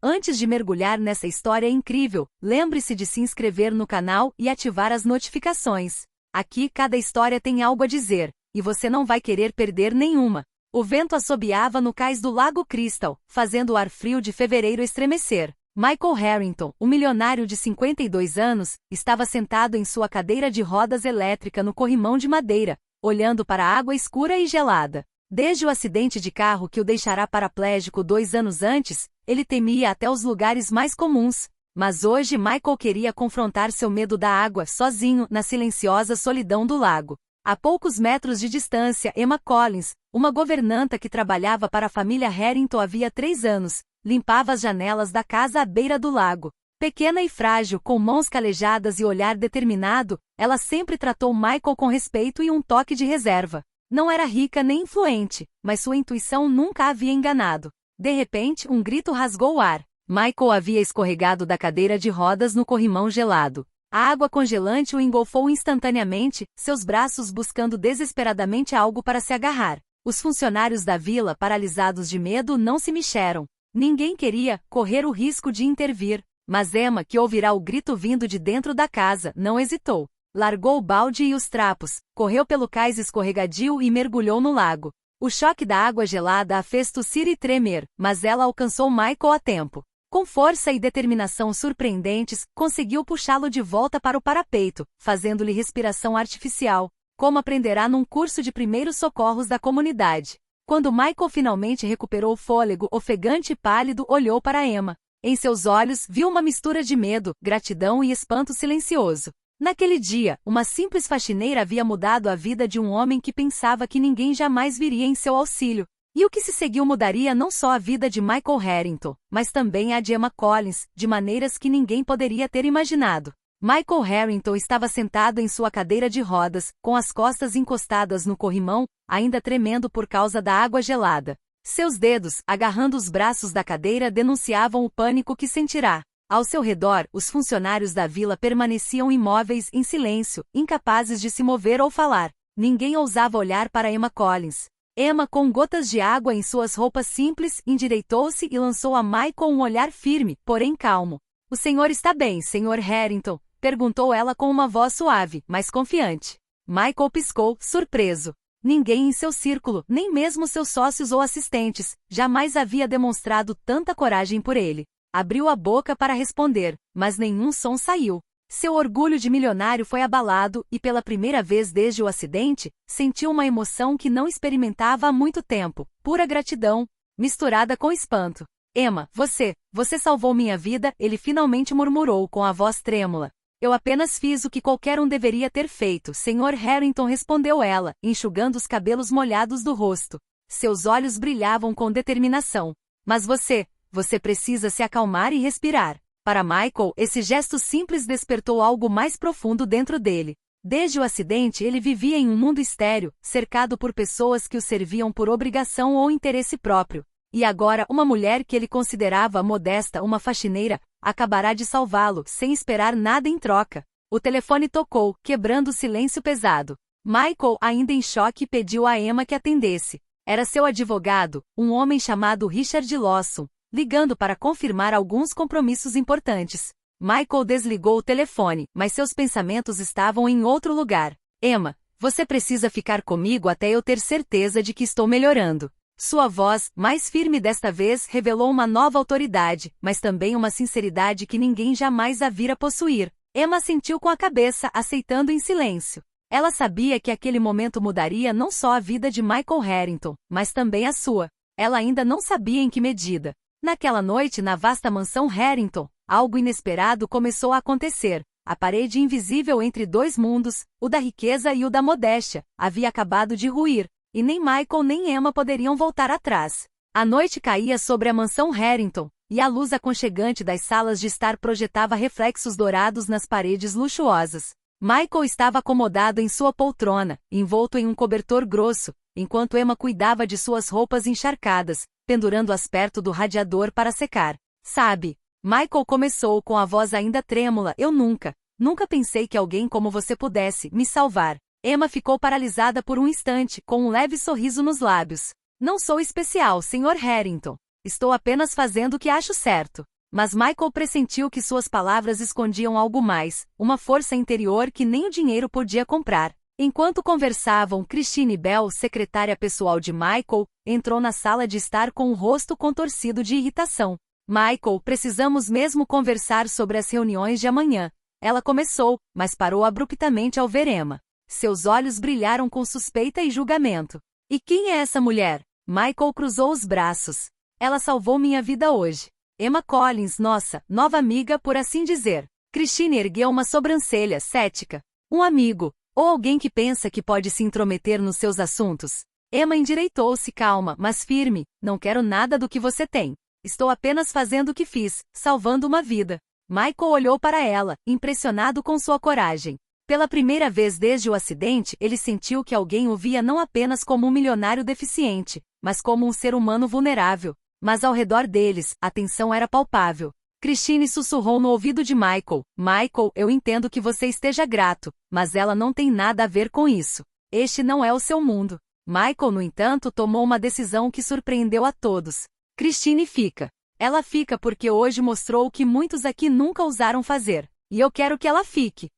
Antes de mergulhar nessa história incrível, lembre-se de se inscrever no canal e ativar as notificações. Aqui cada história tem algo a dizer, e você não vai querer perder nenhuma. O vento assobiava no cais do Lago Crystal, fazendo o ar frio de fevereiro estremecer. Michael Harrington, o milionário de 52 anos, estava sentado em sua cadeira de rodas elétrica no corrimão de madeira, olhando para a água escura e gelada. Desde o acidente de carro que o deixará paraplégico 2 anos antes, ele temia até os lugares mais comuns. Mas hoje Michael queria confrontar seu medo da água sozinho na silenciosa solidão do lago. A poucos metros de distância, Emma Collins, uma governanta que trabalhava para a família Harrington havia 3 anos, limpava as janelas da casa à beira do lago. Pequena e frágil, com mãos calejadas e olhar determinado, ela sempre tratou Michael com respeito e um toque de reserva. Não era rica nem influente, mas sua intuição nunca a havia enganado. De repente, um grito rasgou o ar. Michael havia escorregado da cadeira de rodas no corrimão gelado. A água congelante o engolfou instantaneamente, seus braços buscando desesperadamente algo para se agarrar. Os funcionários da vila, paralisados de medo, não se mexeram. Ninguém queria correr o risco de intervir, mas Emma, que ouvirá o grito vindo de dentro da casa, não hesitou. Largou o balde e os trapos, correu pelo cais escorregadio e mergulhou no lago. O choque da água gelada a fez tossir e tremer, mas ela alcançou Michael a tempo. Com força e determinação surpreendentes, conseguiu puxá-lo de volta para o parapeito, fazendo-lhe respiração artificial, como aprenderá num curso de primeiros socorros da comunidade. Quando Michael finalmente recuperou o fôlego, ofegante e pálido, olhou para Emma. Em seus olhos, viu uma mistura de medo, gratidão e espanto silencioso. Naquele dia, uma simples faxineira havia mudado a vida de um homem que pensava que ninguém jamais viria em seu auxílio. E o que se seguiu mudaria não só a vida de Michael Harrington, mas também a de Emma Collins, de maneiras que ninguém poderia ter imaginado. Michael Harrington estava sentado em sua cadeira de rodas, com as costas encostadas no corrimão, ainda tremendo por causa da água gelada. Seus dedos, agarrando os braços da cadeira, denunciavam o pânico que sentirá. Ao seu redor, os funcionários da vila permaneciam imóveis em silêncio, incapazes de se mover ou falar. Ninguém ousava olhar para Emma Collins. Emma, com gotas de água em suas roupas simples, endireitou-se e lançou a Michael um olhar firme, porém calmo. "O senhor está bem, Sr. Harrington?" perguntou ela com uma voz suave, mas confiante. Michael piscou, surpreso. Ninguém em seu círculo, nem mesmo seus sócios ou assistentes, jamais havia demonstrado tanta coragem por ele. Abriu a boca para responder, mas nenhum som saiu. Seu orgulho de milionário foi abalado e, pela primeira vez desde o acidente, sentiu uma emoção que não experimentava há muito tempo, pura gratidão, misturada com espanto. "Emma, você salvou minha vida", ele finalmente murmurou com a voz trêmula. "Eu apenas fiz o que qualquer um deveria ter feito", Sr. Harrington, respondeu ela, enxugando os cabelos molhados do rosto. Seus olhos brilhavam com determinação. "Mas você precisa se acalmar e respirar." Para Michael, esse gesto simples despertou algo mais profundo dentro dele. Desde o acidente ele vivia em um mundo estéril, cercado por pessoas que o serviam por obrigação ou interesse próprio. E agora uma mulher que ele considerava modesta, uma faxineira, acabará de salvá-lo, sem esperar nada em troca. O telefone tocou, quebrando o silêncio pesado. Michael, ainda em choque, pediu a Emma que atendesse. Era seu advogado, um homem chamado Richard Lawson, ligando para confirmar alguns compromissos importantes. Michael desligou o telefone, mas seus pensamentos estavam em outro lugar. "Emma, você precisa ficar comigo até eu ter certeza de que estou melhorando." Sua voz, mais firme desta vez, revelou uma nova autoridade, mas também uma sinceridade que ninguém jamais a vira possuir. Emma assentiu com a cabeça, aceitando em silêncio. Ela sabia que aquele momento mudaria não só a vida de Michael Harrington, mas também a sua. Ela ainda não sabia em que medida. Naquela noite, na vasta mansão Harrington, algo inesperado começou a acontecer. A parede invisível entre 2 mundos, o da riqueza e o da modéstia, havia acabado de ruir. E nem Michael nem Emma poderiam voltar atrás. A noite caía sobre a mansão Harrington, e a luz aconchegante das salas de estar projetava reflexos dourados nas paredes luxuosas. Michael estava acomodado em sua poltrona, envolto em um cobertor grosso, enquanto Emma cuidava de suas roupas encharcadas, pendurando-as perto do radiador para secar. "Sabe", Michael começou com a voz ainda trêmula, "eu nunca pensei que alguém como você pudesse me salvar." Emma ficou paralisada por um instante, com um leve sorriso nos lábios. "Não sou especial, Sr. Harrington. Estou apenas fazendo o que acho certo." Mas Michael pressentiu que suas palavras escondiam algo mais, uma força interior que nem o dinheiro podia comprar. Enquanto conversavam, Christine Bell, secretária pessoal de Michael, entrou na sala de estar com o rosto contorcido de irritação. Michael, precisamos mesmo conversar sobre as reuniões de amanhã. Ela começou, mas parou abruptamente ao ver Emma. Seus olhos brilharam com suspeita e julgamento. E quem é essa mulher? Michael cruzou os braços. Ela salvou minha vida hoje. Emma Collins, nossa, nova amiga, por assim dizer. Christine ergueu uma sobrancelha, cética. Um amigo, ou alguém que pensa que pode se intrometer nos seus assuntos. Emma endireitou-se calma, mas firme. Não quero nada do que você tem. Estou apenas fazendo o que fiz, salvando uma vida. Michael olhou para ela, impressionado com sua coragem. Pela primeira vez desde o acidente, ele sentiu que alguém o via não apenas como um milionário deficiente, mas como um ser humano vulnerável. Mas ao redor deles, a tensão era palpável. Christine sussurrou no ouvido de Michael. Michael, eu entendo que você esteja grato, mas ela não tem nada a ver com isso. Este não é o seu mundo. Michael, no entanto, tomou uma decisão que surpreendeu a todos. Christine fica. Ela fica porque hoje mostrou o que muitos aqui nunca ousaram fazer. E eu quero que ela fique.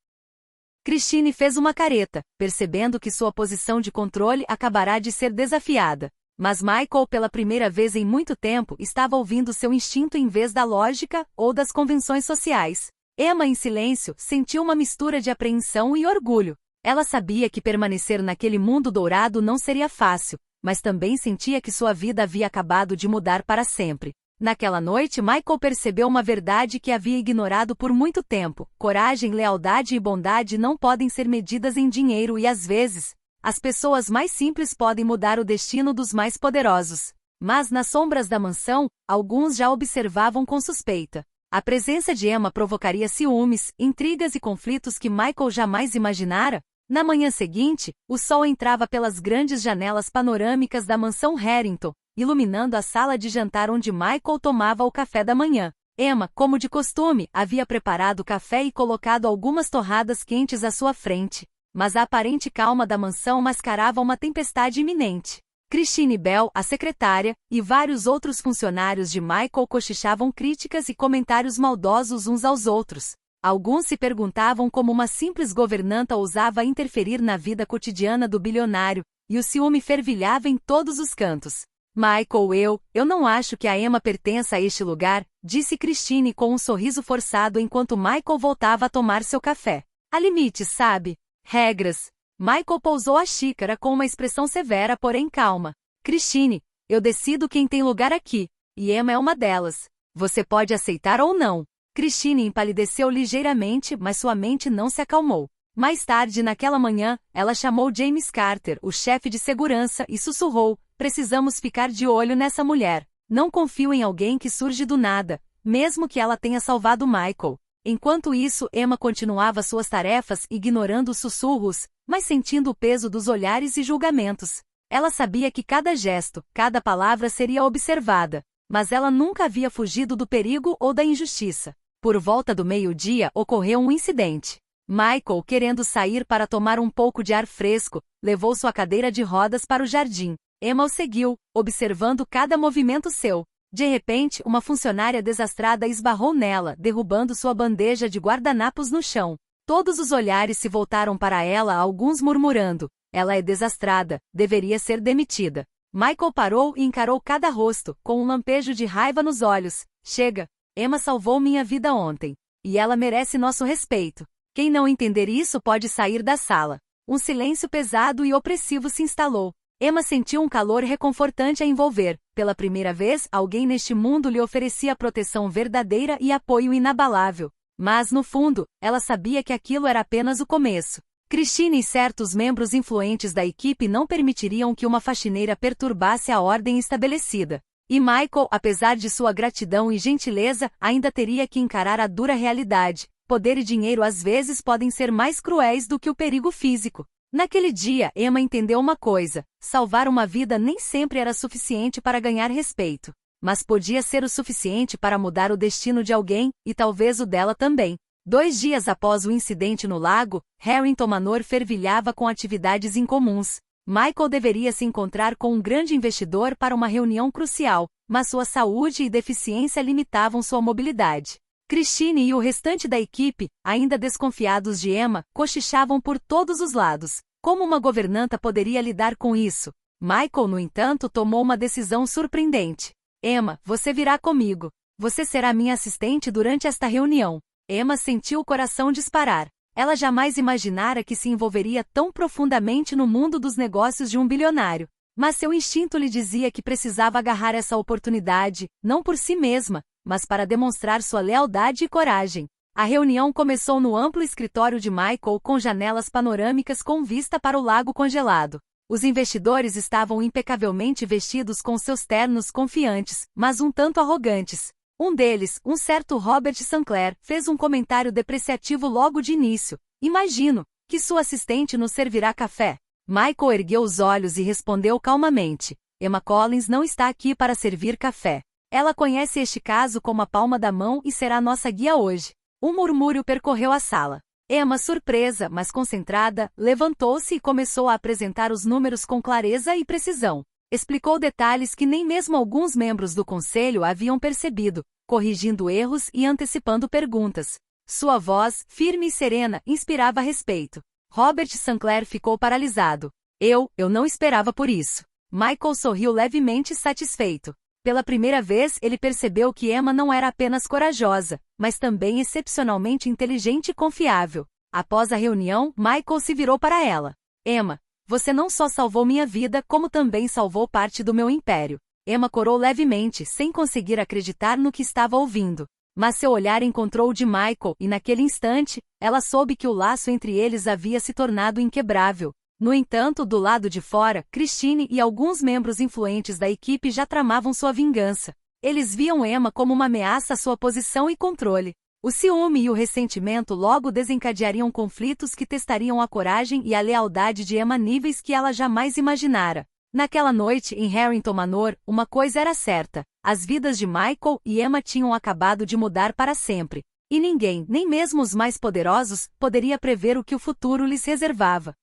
Christine fez uma careta, percebendo que sua posição de controle acabará de ser desafiada. Mas Michael, pela primeira vez em muito tempo, estava ouvindo seu instinto em vez da lógica ou das convenções sociais. Emma, em silêncio, sentiu uma mistura de apreensão e orgulho. Ela sabia que permanecer naquele mundo dourado não seria fácil, mas também sentia que sua vida havia acabado de mudar para sempre. Naquela noite, Michael percebeu uma verdade que havia ignorado por muito tempo. Coragem, lealdade e bondade não podem ser medidas em dinheiro e, às vezes, as pessoas mais simples podem mudar o destino dos mais poderosos. Mas nas sombras da mansão, alguns já observavam com suspeita. A presença de Emma provocaria ciúmes, intrigas e conflitos que Michael jamais imaginara. Na manhã seguinte, o sol entrava pelas grandes janelas panorâmicas da mansão Harrington, iluminando a sala de jantar onde Michael tomava o café da manhã. Emma, como de costume, havia preparado o café e colocado algumas torradas quentes à sua frente. Mas a aparente calma da mansão mascarava uma tempestade iminente. Christine Bell, a secretária, e vários outros funcionários de Michael cochichavam críticas e comentários maldosos uns aos outros. Alguns se perguntavam como uma simples governanta ousava interferir na vida cotidiana do bilionário, e o ciúme fervilhava em todos os cantos. Michael, eu não acho que a Emma pertença a este lugar, disse Christine com um sorriso forçado enquanto Michael voltava a tomar seu café. Há limites, sabe? Regras. Michael pousou a xícara com uma expressão severa, porém calma. Christine, eu decido quem tem lugar aqui, e Emma é uma delas. Você pode aceitar ou não. Christine empalideceu ligeiramente, mas sua mente não se acalmou. Mais tarde naquela manhã, ela chamou James Carter, o chefe de segurança, e sussurrou: precisamos ficar de olho nessa mulher. Não confio em alguém que surge do nada, mesmo que ela tenha salvado Michael. Enquanto isso, Emma continuava suas tarefas, ignorando os sussurros, mas sentindo o peso dos olhares e julgamentos. Ela sabia que cada gesto, cada palavra seria observada, mas ela nunca havia fugido do perigo ou da injustiça. Por volta do meio-dia, ocorreu um incidente. Michael, querendo sair para tomar um pouco de ar fresco, levou sua cadeira de rodas para o jardim. Emma o seguiu, observando cada movimento seu. De repente, uma funcionária desastrada esbarrou nela, derrubando sua bandeja de guardanapos no chão. Todos os olhares se voltaram para ela, alguns murmurando: ela é desastrada, deveria ser demitida. Michael parou e encarou cada rosto, com um lampejo de raiva nos olhos. Chega! Emma salvou minha vida ontem. E ela merece nosso respeito. Quem não entender isso pode sair da sala. Um silêncio pesado e opressivo se instalou. Emma sentiu um calor reconfortante a envolver. Pela primeira vez, alguém neste mundo lhe oferecia proteção verdadeira e apoio inabalável. Mas, no fundo, ela sabia que aquilo era apenas o começo. Christine e certos membros influentes da equipe não permitiriam que uma faxineira perturbasse a ordem estabelecida. E Michael, apesar de sua gratidão e gentileza, ainda teria que encarar a dura realidade. Poder e dinheiro às vezes podem ser mais cruéis do que o perigo físico. Naquele dia, Emma entendeu uma coisa: salvar uma vida nem sempre era suficiente para ganhar respeito. Mas podia ser o suficiente para mudar o destino de alguém, e talvez o dela também. 2 dias após o incidente no lago, Harrington Manor fervilhava com atividades incomuns. Michael deveria se encontrar com um grande investidor para uma reunião crucial, mas sua saúde e deficiência limitavam sua mobilidade. Christine e o restante da equipe, ainda desconfiados de Emma, cochichavam por todos os lados. Como uma governanta poderia lidar com isso? Michael, no entanto, tomou uma decisão surpreendente. Emma, você virá comigo. Você será minha assistente durante esta reunião. Emma sentiu o coração disparar. Ela jamais imaginara que se envolveria tão profundamente no mundo dos negócios de um bilionário. Mas seu instinto lhe dizia que precisava agarrar essa oportunidade, não por si mesma, mas para demonstrar sua lealdade e coragem. A reunião começou no amplo escritório de Michael com janelas panorâmicas com vista para o lago congelado. Os investidores estavam impecavelmente vestidos com seus ternos confiantes, mas um tanto arrogantes. Um deles, um certo Robert Sinclair, fez um comentário depreciativo logo de início. Imagino que sua assistente nos servirá café. Michael ergueu os olhos e respondeu calmamente. Emma Collins não está aqui para servir café. Ela conhece este caso como a palma da mão e será nossa guia hoje. Um murmúrio percorreu a sala. Emma, surpresa, mas concentrada, levantou-se e começou a apresentar os números com clareza e precisão. Explicou detalhes que nem mesmo alguns membros do conselho haviam percebido, corrigindo erros e antecipando perguntas. Sua voz, firme e serena, inspirava respeito. Robert Sinclair ficou paralisado. Eu não esperava por isso. Michael sorriu levemente satisfeito. Pela primeira vez ele percebeu que Emma não era apenas corajosa, mas também excepcionalmente inteligente e confiável. Após a reunião, Michael se virou para ela. Emma, você não só salvou minha vida como também salvou parte do meu império. Emma corou levemente, sem conseguir acreditar no que estava ouvindo. Mas seu olhar encontrou o de Michael e naquele instante, ela soube que o laço entre eles havia se tornado inquebrável. No entanto, do lado de fora, Christine e alguns membros influentes da equipe já tramavam sua vingança. Eles viam Emma como uma ameaça à sua posição e controle. O ciúme e o ressentimento logo desencadeariam conflitos que testariam a coragem e a lealdade de Emma níveis que ela jamais imaginara. Naquela noite, em Harrington Manor, uma coisa era certa. As vidas de Michael e Emma tinham acabado de mudar para sempre. E ninguém, nem mesmo os mais poderosos, poderia prever o que o futuro lhes reservava.